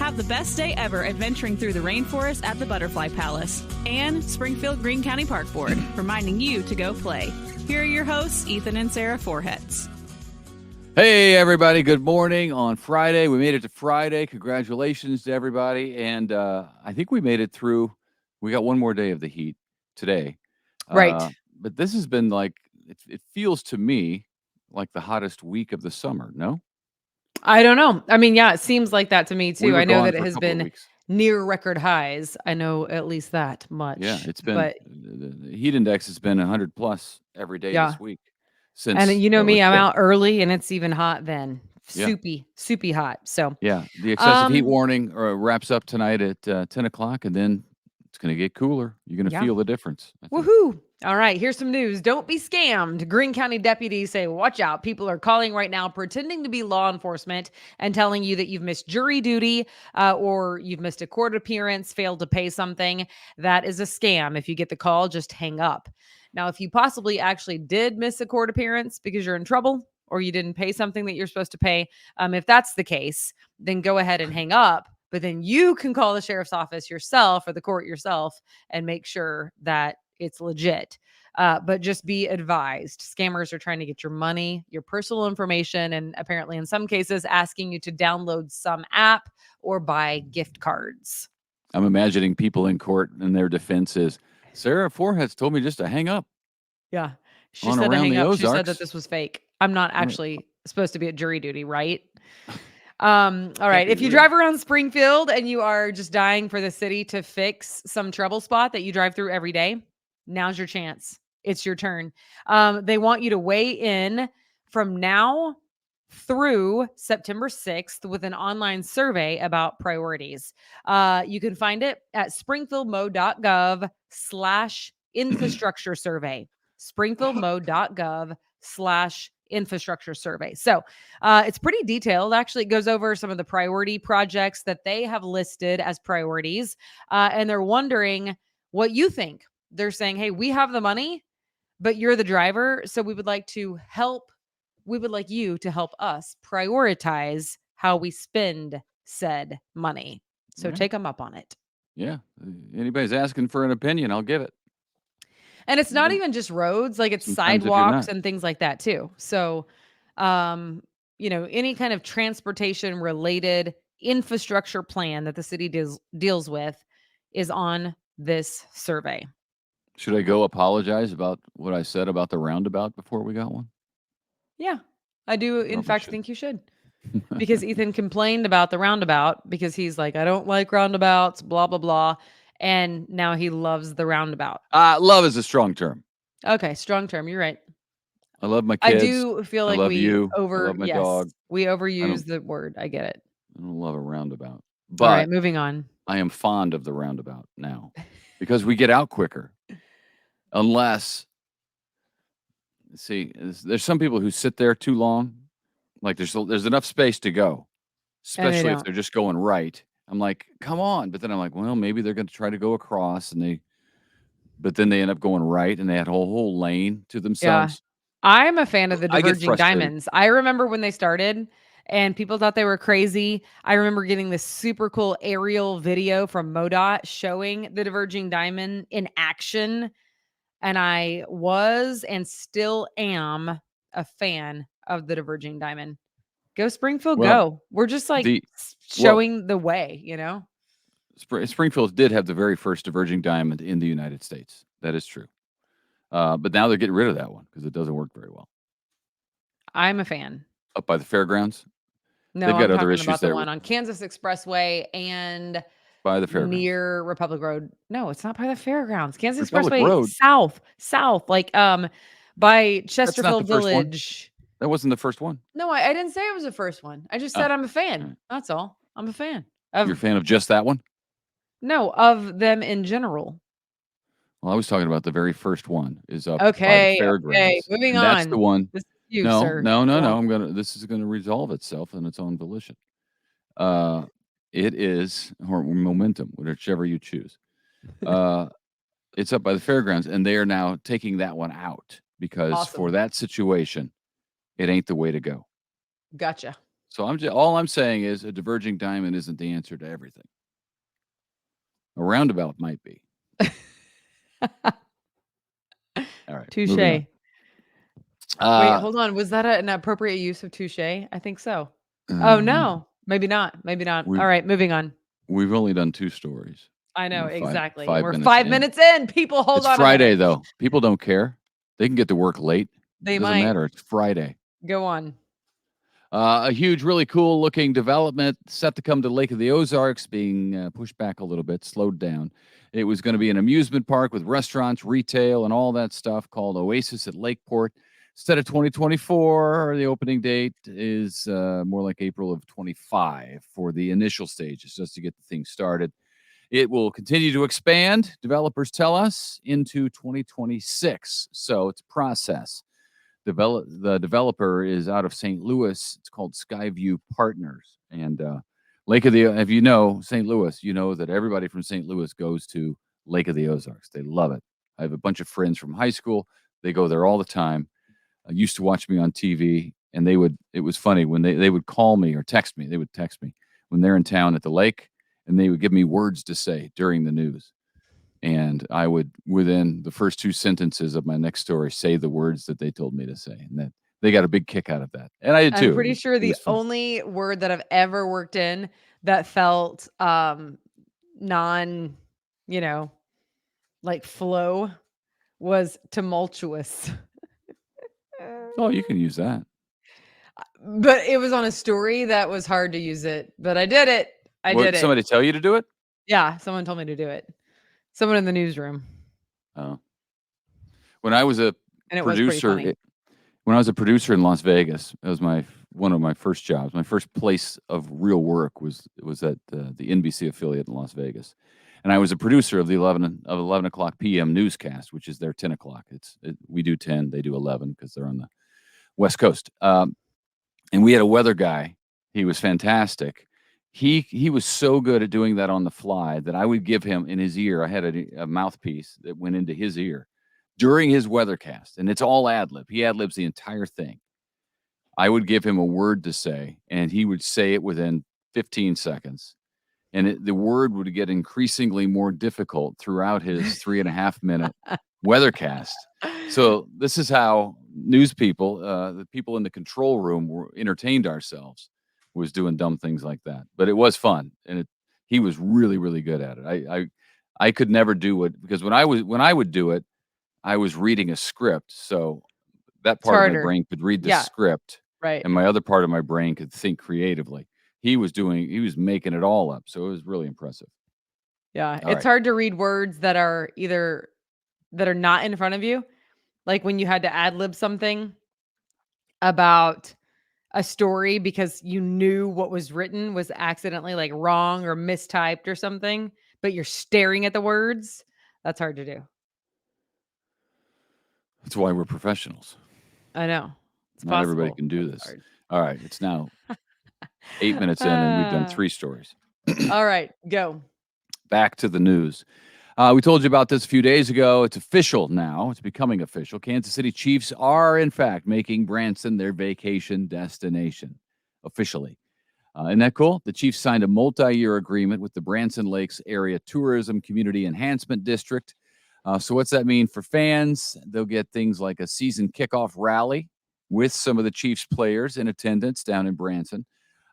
Have the best day ever adventuring through the rainforest at the Butterfly Palace. And Springfield Greene County Park Board, reminding you to go play. Here are your hosts, Ethan and Sarah Forhetz. Hey, everybody. Good morning on Friday. We made it to Friday. Congratulations to everybody. And I think we made it through. We got one more day of the heat today. Right. But this has been like, it feels to me like the hottest week of the summer, no? I don't know. I mean, yeah, it seems like that to me too. We were I know gone that it for a has couple of been weeks. near record highs. I know at least that much. Yeah, it's been, but the heat index has been 100 plus every day yeah. this week. Since, And you know me, I'm let's say- out early and it's even hot then. Yeah. Soupy hot. So Yeah, the excessive heat warning wraps up tonight at 10 o'clock, and then it's going to get cooler. You're going to feel the difference. I think. Woohoo. All right, here's some news. Don't be scammed. Greene County deputies say, watch out. People are calling right now pretending to be law enforcement and telling you that you've missed jury duty or you've missed a court appearance, failed to pay something. That is a scam. If you get the call, just hang up. Now, if you possibly actually did miss a court appearance because you're in trouble or you didn't pay something that you're supposed to pay, if that's the case, then go ahead and hang up. But then you can call the sheriff's office yourself or the court yourself and make sure that it's legit. But just be advised. Scammers are trying to get your money, your personal information, and apparently in some cases asking you to download some app or buy gift cards. I'm imagining people in court and their defense is, Sarah Forhetz told me just to hang up. Yeah. She On said to Around hang the up. She said Ozarks. that this was fake. I'm not actually supposed to be at jury duty, right? All right. If you drive around Springfield and you are just dying for the city to fix some trouble spot that you drive through every day, now's your chance. It's your turn. They want you to weigh in from now through September 6th with an online survey about priorities. You can find it at springfieldmo.gov/infrastructure survey. springfieldmo.gov/infrastructure survey. So it's pretty detailed. Actually, it goes over some of the priority projects that they have listed as priorities. And they're wondering what you think. They're saying, hey, we have the money, but you're the driver. So we would like to help. We would like you to help us prioritize how we spend said money. So take them up on it. Yeah. Anybody's asking for an opinion, I'll give it. And it's not even just roads, like it's Sometimes if you're sidewalks not. and things like that too. So, any kind of transportation related infrastructure plan that the city deals with is on this survey. Should I go apologize about what I said about the roundabout before we got one? Yeah, I do. In Probably fact, should. think you should. Because Ethan complained about the roundabout because he's like, I don't like roundabouts, blah, blah, blah. And now he loves the roundabout. Love is a strong term. Okay, strong term. You're right. I love my kids. I do feel like love we you. I love my dog. we overuse the word. I get it. I don't love a roundabout. All But right, moving on. I am fond of the roundabout now because we get out quicker. Unless, see, there's some people who sit there too long. Like there's enough space to go, especially if don't. they're just going right. I'm like, come on. But then I'm like, well, maybe they're going to try to go across but then they end up going right and they had a whole lane to themselves. I'm a fan of the I get diverging frustrated. diamonds. I remember when they started and people thought they were crazy. I remember getting this super cool aerial video from MoDOT showing the diverging diamond in action. And I was and still am a fan of the diverging diamond. Go Springfield, Well, go. We're just like well- showing the way, you know? Springfield did have the very first diverging diamond in the United States. That is true. But now they're getting rid of that one because it doesn't work very well. I'm a fan. Up by the fairgrounds? No, They've got I'm other talking issues about the there one on Kansas Expressway and by the fairgrounds. near Republic Road. No, it's not by the fairgrounds. Kansas Republic Expressway Road. south, like by Chesterfield first one. Village. That wasn't the first one. No, I didn't say it was the first one. I just said I'm a fan. All right. That's all. I'm a fan You're a fan of just that one? No, of them in general. Well, I was talking about the very first one is up Okay, by the fairgrounds. okay, moving and that's on. the one. This is you, No, sir. no. This is gonna resolve itself on its own volition. It is or momentum, whichever you choose. It's up by the fairgrounds, and they are now taking that one out because Awesome. for that situation, it ain't the way to go. Gotcha. So all I'm saying is a diverging diamond isn't the answer to everything. A roundabout might be. All right. Touche. Moving Wait, on. hold on. Was that an appropriate use of touche? I think so. Oh, Um, no. Maybe not. Maybe not. we've All right, moving on. we've only done 2 stories. I know, We're exactly. And 5 we're minutes 5 in. minutes in. People, hold It's on a Friday, minute. though. People don't care. They can get to work late. They Doesn't might. matter. It's Friday. Go on. A huge, really cool looking development set to come to Lake of the Ozarks, being pushed back a little bit, slowed down. It was going to be an amusement park with restaurants, retail, and all that stuff called Oasis at Lakeport. Instead of 2024, the opening date is more like April of 25 for the initial stages, just to get the thing started. It will continue to expand, developers tell us, into 2026. So it's a process. The developer is out of St. Louis. It's called Skyview Partners. And Lake of the, if you know St. Louis, you know that everybody from St. Louis goes to Lake of the Ozarks. They love it. I have a bunch of friends from high school. They go there all the time. Used to watch me on TV, and it was funny when they would call me or text me. They would text me when they're in town at the lake, and they would give me words to say during the news. And I would, within the first 2 sentences of my next story, say the words that they told me to say. And that they got a big kick out of that. And I did too. I'm pretty sure It the was fun. only word that I've ever worked in that felt non, like flow was tumultuous. Oh, you can use that. But it was on a story that was hard to use it. But I did it. I did it. Somebody tell you to do it? Yeah, someone told me to do it. Someone in the newsroom. Oh. When I was a And it was pretty producer, funny. when I was a producer in Las Vegas, it was one of my first jobs. My first place of real work was at the NBC affiliate in Las Vegas, and I was a producer of the 11 o'clock p.m. newscast, which is their 10 o'clock. We do 10, they do 11 because they're on the West Coast. And we had a weather guy. He was fantastic. He was so good at doing that on the fly that I would give him in his ear. I had a mouthpiece that went into his ear during his weathercast, and it's all ad lib. He ad libs the entire thing. I would give him a word to say, and he would say it within 15 seconds. And the word would get increasingly more difficult throughout his 3.5-minute weathercast. So this is how news people, the people in the control room, entertained ourselves, was doing dumb things like that. But it was fun, and he was really, really good at it. I could never do it because when I would do it, I was reading a script, so that part of my brain could read the script, right? And my other part of my brain could think creatively. He was making it all up, so it was really impressive. Yeah, it's hard to read words that are not in front of you. Like when you had to ad lib something about a story because you knew what was written was accidentally like wrong or mistyped or something, but you're staring at the words. That's hard to do. That's why we're professionals. I know. Not everybody can do this. All right, it's now 8 minutes in, and we've done 3 stories. All right, go. Back to the news. We told you about this a few days ago. It's official now. It's becoming official. Kansas City Chiefs are, in fact, making Branson their vacation destination officially. Isn't that cool? The Chiefs signed a multi-year agreement with the Branson Lakes Area Tourism Community Enhancement District. So what's that mean for fans? They'll get things like a season kickoff rally with some of the Chiefs players in attendance down in Branson.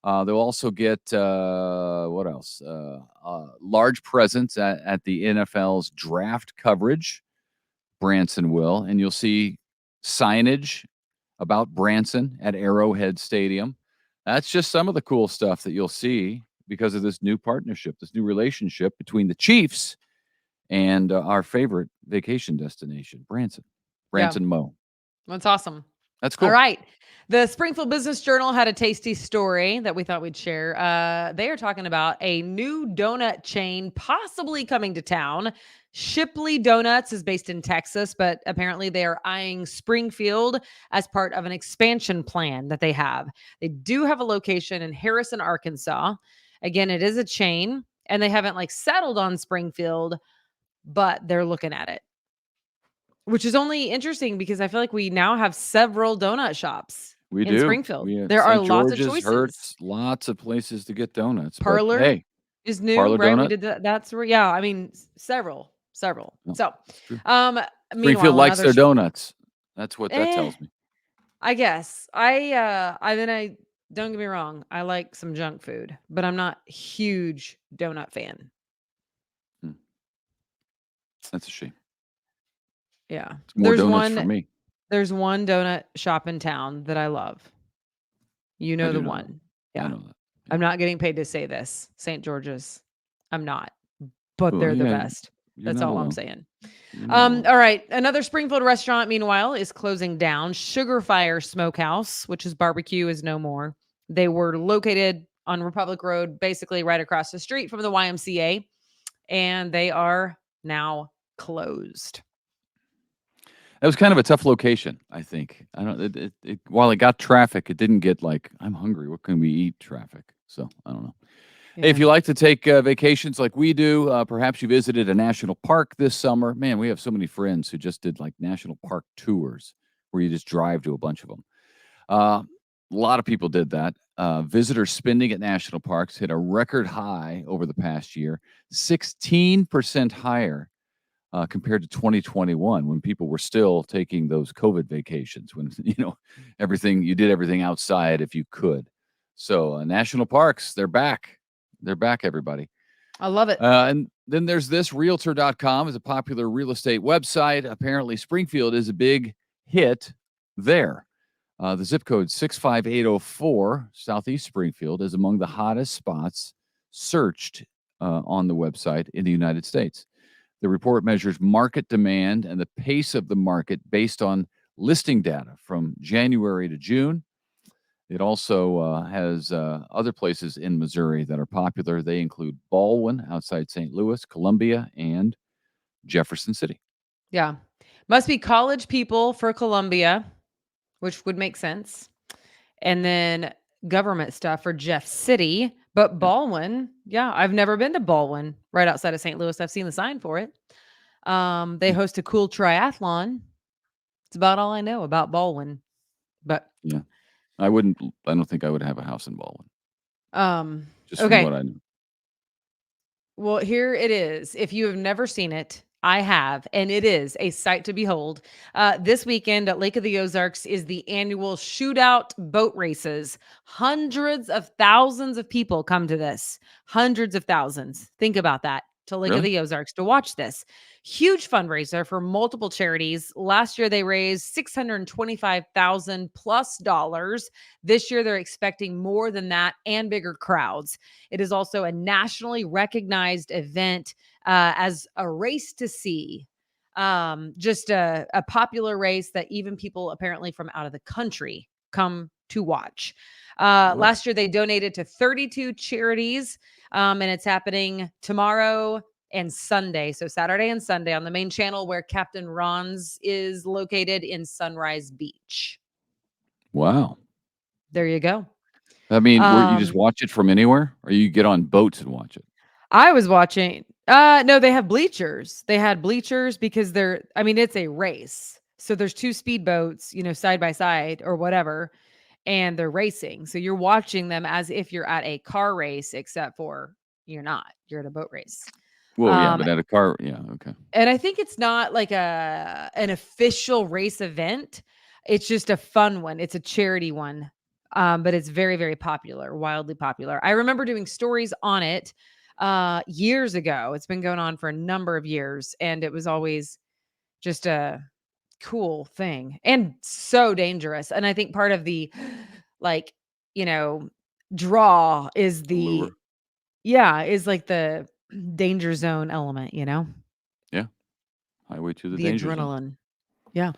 They'll also get, what else? Large presence at the NFL's draft coverage. Branson will. And you'll see signage about Branson at Arrowhead Stadium. That's just some of the cool stuff that you'll see because of this new partnership, this new relationship between the Chiefs and our favorite vacation destination, Branson. Mo. That's awesome. That's cool. All right. The Springfield Business Journal had a tasty story that we thought we'd share. They are talking about a new donut chain possibly coming to town. Shipley Donuts is based in Texas, but apparently they are eyeing Springfield as part of an expansion plan that they have. They do have a location in Harrison, Arkansas. Again, it is a chain, and they haven't settled on Springfield, but they're looking at it. Which is only interesting because I feel like we now have several donut shops. We in do. Springfield. We have There are St. lots of George's, choices. Hertz, lots of places to get donuts. But Parlor hey, is new, Parlor right? We Donut. did that. That's where, yeah, I mean, several. No, So, it's true. um, Springfield meanwhile, likes another, their donuts. That's what that eh, tells me. I guess I don't get me wrong. I like some junk food, but I'm not a huge donut fan. Hmm. That's a shame. Yeah. It's more donuts for me. There's one donut shop in town that I love. You I know do the know that. one. I Yeah. know that. Yeah. I'm not getting paid to say this. St. George's. I'm not, but Well, they're the yeah, best. you're That's not all I'm alone. saying. You're not alone. All right. Another Springfield restaurant, meanwhile, is closing down. Sugar Fire Smokehouse, which is barbecue, is no more. They were located on Republic Road, basically right across the street from the YMCA, and they are now closed. That was kind of a tough location, I think. I don't. While it got traffic, it didn't get like I'm hungry. What can we eat? Traffic. So I don't know. Hey, if Yeah. you like to take vacations like we do, perhaps you visited a national park this summer. Man, we have so many friends who just did like national park tours where you just drive to a bunch of them. A lot of people did that. Visitor spending at national parks hit a record high over the past year, 16% higher compared to 2021 when people were still taking those COVID vacations when, you did everything outside if you could. So national parks, they're back. They're back, everybody. I love it. And then there's this realtor.com is a popular real estate website. Apparently Springfield is a big hit there. The zip code 65804, Southeast Springfield, is among the hottest spots searched on the website in the United States. The report measures market demand and the pace of the market based on listing data from January to June. It also has other places in Missouri that are popular. They include Baldwin outside St. Louis, Columbia, and Jefferson City. Yeah. Must be college people for Columbia, which would make sense. And then government stuff for Jeff City. But Baldwin, yeah, I've never been to Baldwin, right outside of St. Louis. I've seen the sign for it. They host a cool triathlon. It's about all I know about Baldwin. But Yeah. I don't think I would have a house in Baldwin, just from what okay. I know. Well, here it is. If you have never seen it, I have, and it is a sight to behold. This weekend at Lake of the Ozarks is the annual Shootout boat races. Hundreds of thousands of people come to this. Hundreds of thousands. Think about that. To Lake of Really? the Ozarks to watch this. Huge fundraiser for multiple charities. Last year they raised $625,000 plus dollars. This year they're expecting more than that and bigger crowds. It is also a nationally recognized event as a race to see. Just a popular race that even people apparently from out of the country come to watch. Really? Last year, they donated to 32 charities, and it's happening tomorrow and Sunday. So Saturday and Sunday on the main channel where Captain Ron's is located in Sunrise Beach. Wow. There you go. I mean, where you just watch it from anywhere, or you get on boats and watch it? I was watching. No, they have bleachers. They had bleachers because it's a race. So there's two speedboats, side by side or whatever, and they're racing. So you're watching them as if you're at a car race, except for you're not. You're at a boat race. Well, yeah, Um, but at a car, yeah, okay. and I think it's not like an official race event. It's just a fun one. It's a charity one. But it's very, very popular, wildly popular. I remember doing stories on it years ago. It's been going on for a number of years, and it was always just a cool thing and so dangerous. And I think part of the like, draw is Allure. is like the danger zone element, Yeah. Highway to the the danger zone. adrenaline. Yeah.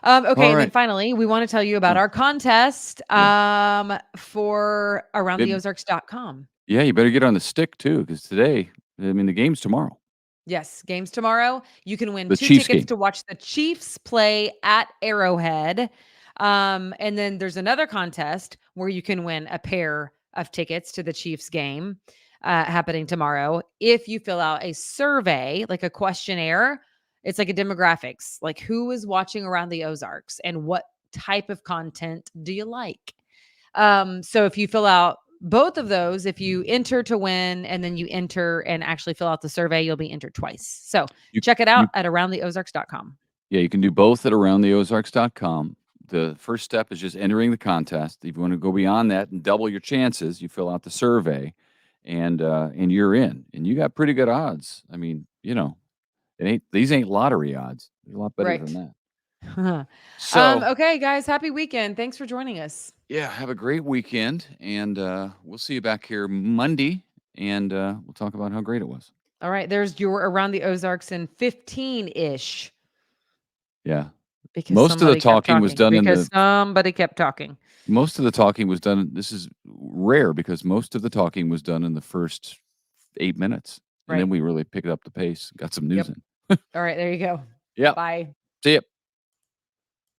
All Okay, and then right. finally, we want to tell you about Oh, our contest yeah. for Maybe, aroundtheozarks.com. yeah, you better get on the stick too, because today, the game's tomorrow. Yes, games tomorrow. You can win The 2 Chiefs tickets game. to watch the Chiefs play at Arrowhead. And then there's another contest where you can win a pair of tickets to the Chiefs game happening tomorrow if you fill out a survey, like a questionnaire. It's like a demographics, like who is watching Around the Ozarks and what type of content do you like? So if you fill out both of those, if you enter to win and then you enter and actually fill out the survey, you'll be entered twice. So check it out at aroundtheozarks.com. Yeah, you can do both at aroundtheozarks.com. The first step is just entering the contest. If you want to go beyond that and double your chances, you fill out the survey, and you're in. And you got pretty good odds. I mean, these ain't lottery odds. They're a lot better Right. than that. So, okay, guys, happy weekend. Thanks for joining us. yeah, have a great weekend, and we'll see you back here Monday, and we'll talk about how great it was. All right, there's your Around the Ozarks in 15-ish. Yeah. Because most of the talking was done somebody kept talking. Most of the talking was done. This is rare because most of the talking was done in the first 8 minutes. And then we really picked up the pace, got some news in. All right, there you go. Yeah. Bye. See ya.